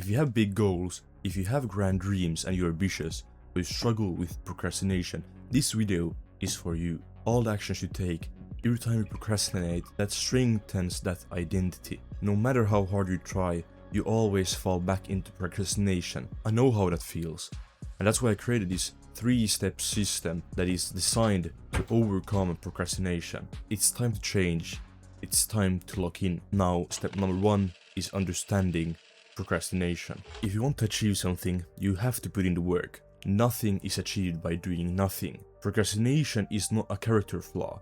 If you have big goals, if you have grand dreams and you're ambitious, but you struggle with procrastination, this video is for you. All the actions you take every time you procrastinate, that strengthens that identity. No matter how hard you try, you always fall back into procrastination. I know how that feels. And that's why I created this 3-step system that is designed to overcome procrastination. It's time to change. It's time to lock in. Now, step number 1 is understanding procrastination. If you want to achieve something, you have to put in the work. Nothing is achieved by doing nothing. Procrastination is not a character flaw.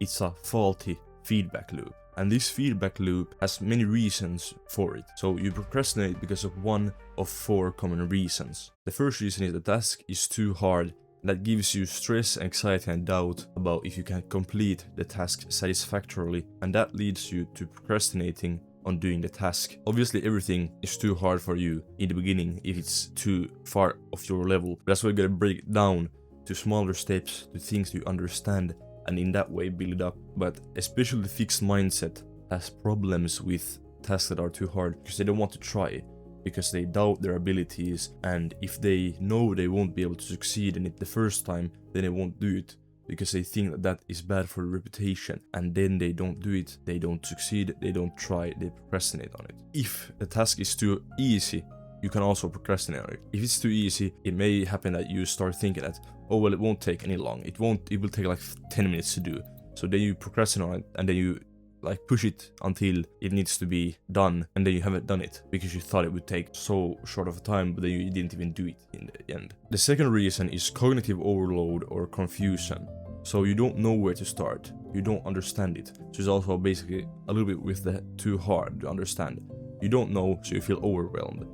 It's a faulty feedback loop. And this feedback loop has many reasons for it. So you procrastinate because of one of 4 common reasons. The first reason is the task is too hard. That gives you stress, anxiety and doubt about if you can complete the task satisfactorily, and that leads you to procrastinating on doing the task. Obviously everything is too hard for you in the beginning if it's too far off your level. That's why you gotta break it down to smaller steps, to things you understand, and in that way build it up. But especially the fixed mindset has problems with tasks that are too hard because they don't want to try, because they doubt their abilities, and if they know they won't be able to succeed in it the first time, then they won't do it because they think that that is bad for reputation, and then they don't do it, they don't succeed, they don't try, they procrastinate on it. If the task is too easy, you can also procrastinate on it. If it's too easy, it may happen that you start thinking that, oh well, it won't take any long, it will take like 10 minutes to do. So then you procrastinate on it, and then you like push it until it needs to be done, and then you haven't done it because you thought it would take so short of a time, but then you didn't even do it in the end. The second reason is cognitive overload or confusion. So you don't know where to start, you don't understand it. So it's also basically a little bit with the too hard to understand. You don't know, so you feel overwhelmed,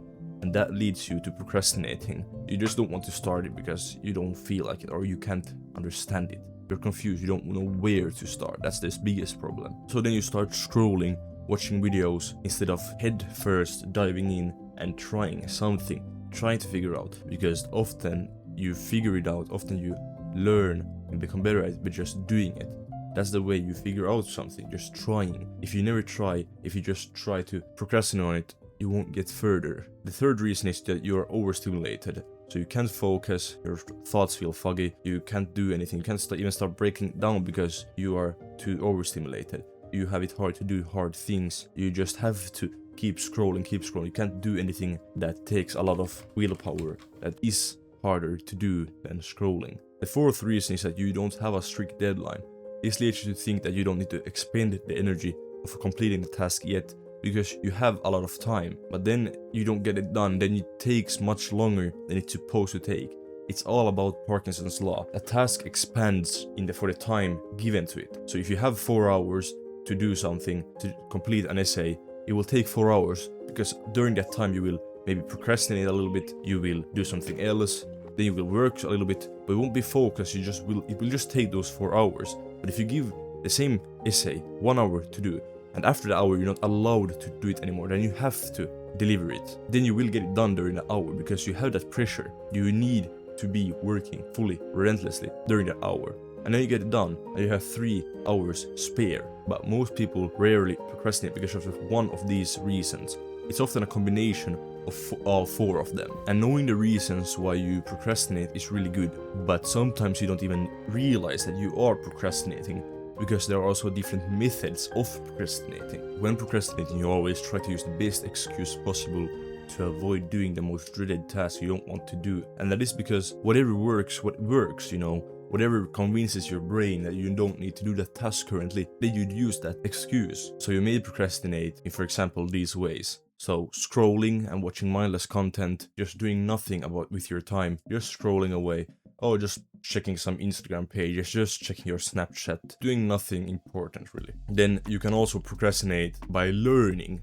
and that leads you to procrastinating. You just don't want to start it because you don't feel like it, or you can't understand it. You're confused, you don't know where to start. That's the biggest problem. So then you start scrolling, watching videos, instead of head first diving in and trying something, trying to figure out. Because often you figure it out, often you learn and become better at it by just doing it. That's the way you figure out something, just trying. If you never try, if you just try to procrastinate on it, you won't get further. The third reason is that you are overstimulated. So you can't focus, your thoughts feel foggy, you can't do anything, you can't even start breaking down because you are too overstimulated. You have it hard to do hard things, you just have to keep scrolling, you can't do anything that takes a lot of willpower, that is harder to do than scrolling. The fourth reason is that you don't have a strict deadline. This leads you to think that you don't need to expend the energy of completing the task yet, because you have a lot of time, but then you don't get it done, then it takes much longer than it's supposed to take. It's all about Parkinson's law. A task expands for the time given to it. So if you have 4 hours to do something, to complete an essay, it will take 4 hours, because during that time you will maybe procrastinate a little bit, you will do something else, then you will work a little bit, but it won't be focused, it will just take those 4 hours. But if you give the same essay 1 hour to do, and after the hour you're not allowed to do it anymore, then you have to deliver it. Then you will get it done during the hour because you have that pressure. You need to be working fully, relentlessly during the hour. And then you get it done and you have 3 hours spare. But most people rarely procrastinate because of one of these reasons. It's often a combination of all 4 of them. And knowing the reasons why you procrastinate is really good. But sometimes you don't even realize that you are procrastinating, because there are also different methods of procrastinating. When procrastinating, you always try to use the best excuse possible to avoid doing the most dreaded task you don't want to do. And that is because whatever works, whatever convinces your brain that you don't need to do that task currently, then you'd use that excuse. So you may procrastinate in, for example, these ways. So scrolling and watching mindless content, just doing nothing with your time, just scrolling away. Oh, just checking some Instagram pages, just checking your Snapchat, doing nothing important really. Then you can also procrastinate by learning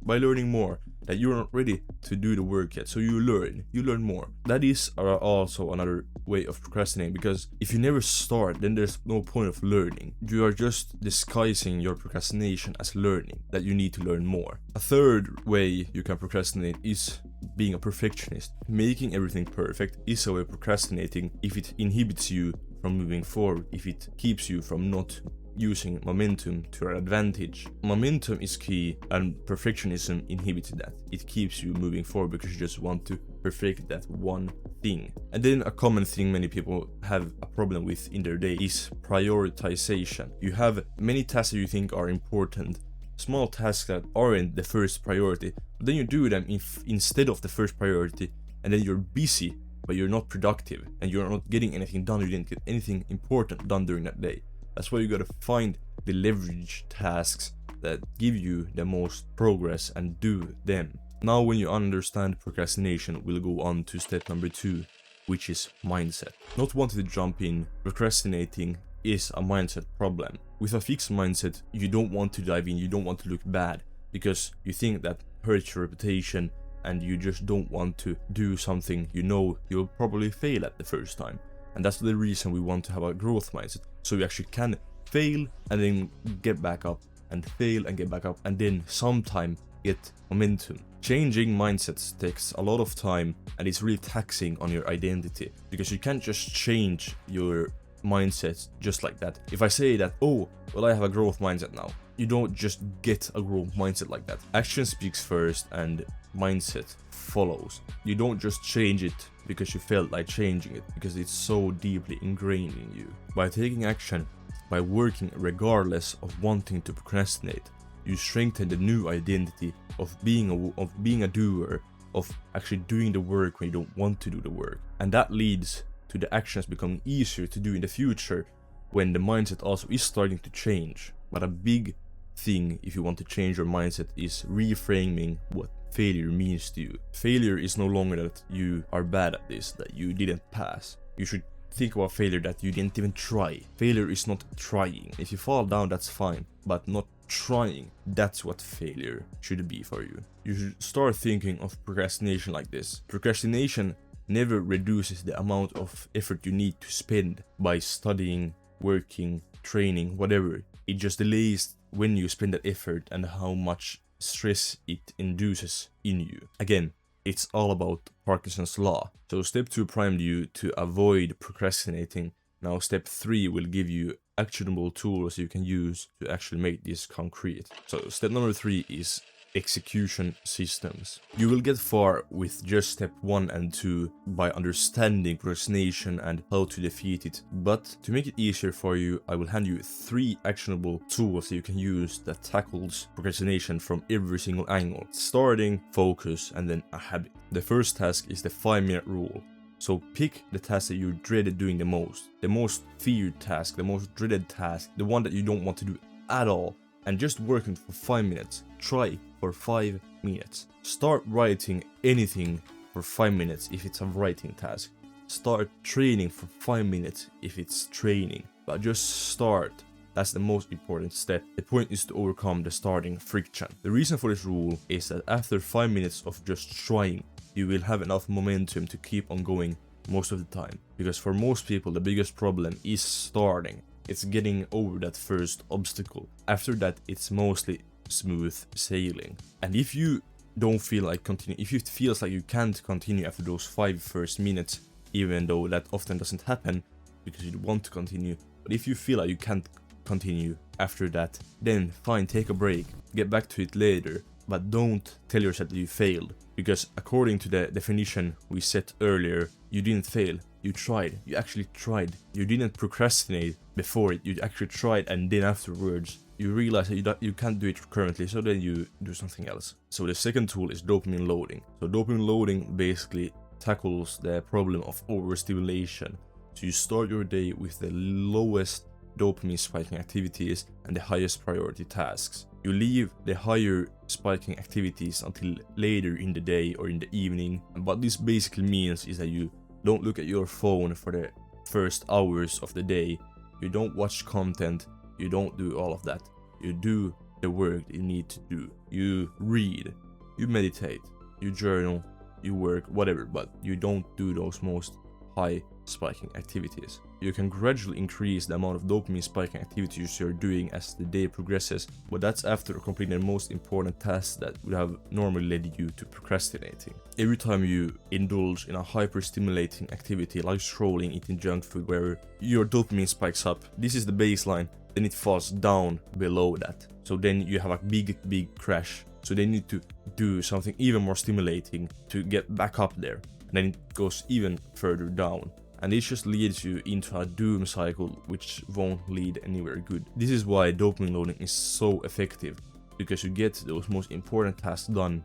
more, that you're not ready to do the work yet, so you learn more. That is also another way of procrastinating, because if you never start, then there's no point of learning. You are just disguising your procrastination as learning, that you need to learn more. A third way you can procrastinate is being a perfectionist. Making everything perfect is a way of procrastinating if it inhibits you from moving forward, if it keeps you from not using momentum to our advantage. Momentum is key, and perfectionism inhibits that. It keeps you moving forward because you just want to perfect that one thing. And then a common thing many people have a problem with in their day is prioritization. You have many tasks that you think are important, small tasks that aren't the first priority, but then you do them instead of the first priority, and then you're busy, but you're not productive, and you're not getting anything done. You didn't get anything important done during that day. That's why you gotta find the leverage tasks that give you the most progress and do them. Now, when you understand procrastination, we'll go on to step number 2, which is mindset. Not wanting to jump in, procrastinating is a mindset problem. With a fixed mindset, you don't want to dive in, you don't want to look bad, because you think that hurts your reputation, and you just don't want to do something you know you'll probably fail at the first time. And that's the reason we want to have a growth mindset, so we actually can fail and then get back up, and fail and get back up, and then sometime get momentum. Changing mindsets takes a lot of time, and it's really taxing on your identity, because you can't just change your mindset just like that. If I say that, oh, well, I have a growth mindset now, you don't just get a growth mindset like that. Action speaks first and mindset follows. You don't just change it because you felt like changing it, because it's so deeply ingrained in you. By taking action, by working regardless of wanting to procrastinate, you strengthen the new identity of being a doer, of actually doing the work when you don't want to do the work. And that leads to the actions becoming easier to do in the future when the mindset also is starting to change. But a big thing if you want to change your mindset is reframing what failure means to you. Failure is no longer that you are bad at this, that you didn't pass. You should think about failure that you didn't even try. Failure is not trying. If you fall down, that's fine, but not trying, that's what failure should be for you. You should start thinking of procrastination like this. Procrastination never reduces the amount of effort you need to spend by studying, working, training, whatever. It just delays when you spend that effort and how much stress it induces in you. Again, it's all about Parkinson's law. So step 2 primed you to avoid procrastinating. Now step 3 will give you actionable tools you can use to actually make this concrete. So step number 3 is execution systems. You will get far with just step 1 and 2 by understanding procrastination and how to defeat it. But to make it easier for you, I will hand you 3 actionable tools that you can use that tackles procrastination from every single angle: starting, focus, and then a habit. The first task is the 5-minute rule. So pick the task that you dreaded doing the most feared task, the most dreaded task, the one that you don't want to do at all, and just working for 5 minutes. Try for 5 minutes. Start writing anything for 5 minutes if it's a writing task. Start training for 5 minutes if it's training. But just start. That's the most important step. The point is to overcome the starting friction. The reason for this rule is that after 5 minutes of just trying, you will have enough momentum to keep on going most of the time. Because for most people, the biggest problem is starting. It's getting over that first obstacle. After that, it's mostly smooth sailing. And if you don't feel like continuing, if it feels like you can't continue after those 5 first minutes, even though that often doesn't happen because you want to continue, but if you feel like you can't continue after that, then fine, take a break, get back to it later, but don't tell yourself that you failed, because according to the definition we set earlier, you didn't fail. You tried. You actually tried. You didn't procrastinate before it. You actually tried, and then afterwards you realize that you can't do it currently, so then you do something else. So the second tool is dopamine loading. So dopamine loading basically tackles the problem of overstimulation. So you start your day with the lowest dopamine spiking activities and the highest priority tasks. You leave the higher spiking activities until later in the day or in the evening. And what this basically means is that you don't look at your phone for the first hours of the day. You don't watch content. You don't do all of that. You do the work you need to do. You read, you meditate, you journal, you work, whatever, but you don't do those most high spiking activities. You can gradually increase the amount of dopamine spiking activities you're doing as the day progresses, but that's after completing the most important tasks that would have normally led you to procrastinating. Every time you indulge in a hyper-stimulating activity like scrolling, eating junk food, where your dopamine spikes up, this is the baseline, then it falls down below that. So then you have a big crash. So they need to do something even more stimulating to get back up there. And then it goes even further down. And it just leads you into a doom cycle which won't lead anywhere good. This is why dopamine loading is so effective, because you get those most important tasks done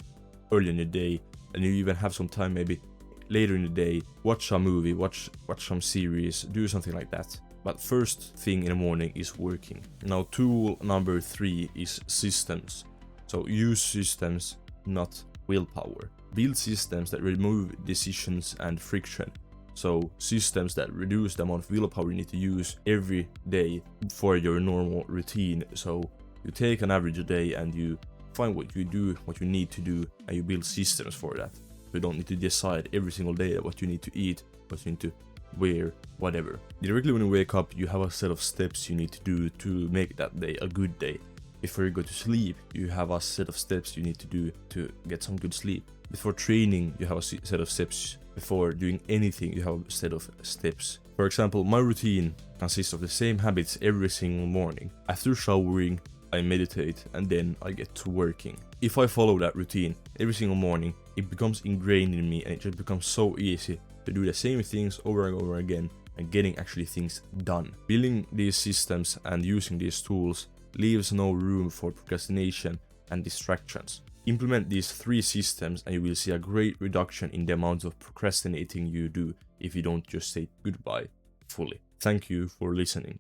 early in the day, and you even have some time maybe later in the day, watch a movie, watch some series, do something like that. But first thing in the morning is working. Now tool number 3 is systems. So use systems, not willpower. Build systems that remove decisions and friction. So systems that reduce the amount of willpower you need to use every day for your normal routine. So you take an average day and you find what you do, what you need to do, and you build systems for that. You don't need to decide every single day what you need to eat, what you need to wear, whatever. Directly when you wake up, you have a set of steps you need to do to make that day a good day. Before you go to sleep, you have a set of steps you need to do to get some good sleep. Before training, you have a set of steps. Before doing anything, you have a set of steps. For example, my routine consists of the same habits every single morning. After showering, I meditate, and then I get to working. If I follow that routine every single morning, it becomes ingrained in me, and it just becomes so easy to do the same things over and over again and getting actually things done. Building these systems and using these tools leaves no room for procrastination and distractions. Implement these 3 systems and you will see a great reduction in the amount of procrastinating you do if you don't just say goodbye fully. Thank you for listening.